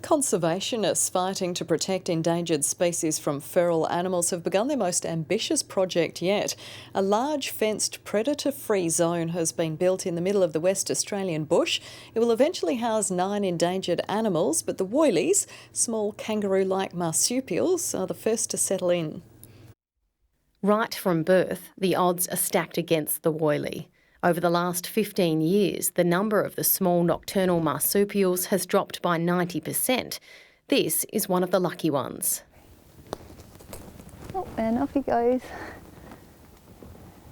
Conservationists fighting to protect endangered species from feral animals have begun their most ambitious project yet. A large fenced predator-free zone has been built in the middle of the West Australian bush. It will eventually house 9 endangered animals, but the Woylies, small kangaroo-like marsupials, are the first to settle in. Right from birth, the odds are stacked against the Woylie. Over the last 15 years, the number of the small nocturnal marsupials has dropped by 90%. This is one of the lucky ones. Oh, and off he goes,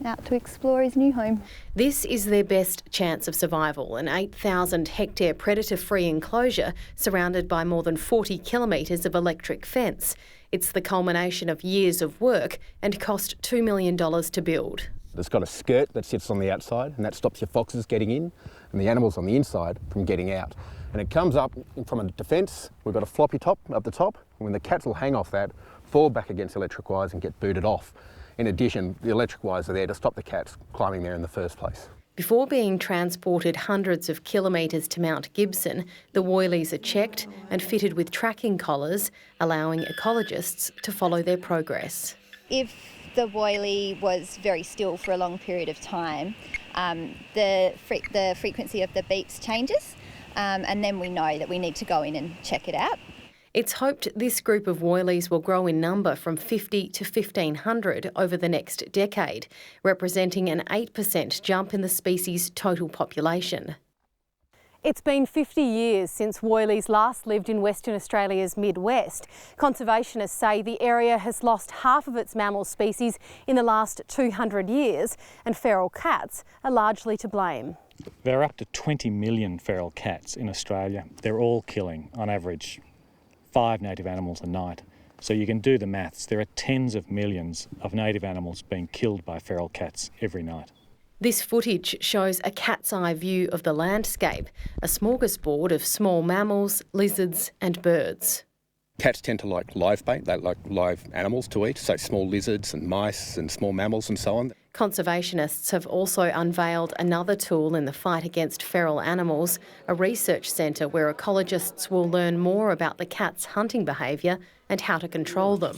out to explore his new home. This is their best chance of survival, an 8,000 hectare predator-free enclosure surrounded by more than 40 kilometres of electric fence. It's the culmination of years of work and cost $2 million to build. It's got a skirt that sits on the outside and that stops your foxes getting in and the animals on the inside from getting out. And it comes up from a defence. We've got a floppy top up the top, and when the cats will hang off that, fall back against electric wires and get booted off. In addition, the electric wires are there to stop the cats climbing there in the first place. Before being transported hundreds of kilometres to Mt Gibson, the Woylies are checked and fitted with tracking collars, allowing ecologists to follow their progress. If the Woylie was very still for a long period of time, the frequency of the beeps changes, and then we know that we need to go in and check it out. It's hoped this group of Woylies will grow in number from 50 to 1,500 over the next decade, representing an 8% jump in the species' total population. It's been 50 years since Woylies last lived in Western Australia's Midwest. Conservationists say the area has lost half of its mammal species in the last 200 years, and feral cats are largely to blame. There are up to 20 million feral cats in Australia. They're all killing, on average, 5 native animals a night. So you can do the maths. There are tens of millions of native animals being killed by feral cats every night. This footage shows a cat's eye view of the landscape, a smorgasbord of small mammals, lizards and birds. Cats tend to like live bait, they like live animals to eat, so small lizards and mice and small mammals and so on. Conservationists have also unveiled another tool in the fight against feral animals, a research centre where ecologists will learn more about the cat's hunting behaviour and how to control them.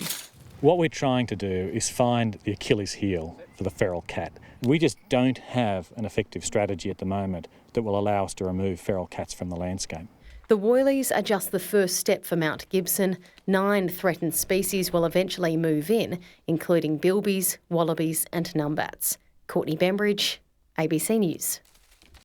What we're trying to do is find the Achilles heel for the feral cat. We just don't have an effective strategy at the moment that will allow us to remove feral cats from the landscape. The Woylies are just the first step for Mt Gibson. 9 threatened species will eventually move in, including bilbies, wallabies and numbats. Courtney Bembridge, ABC News.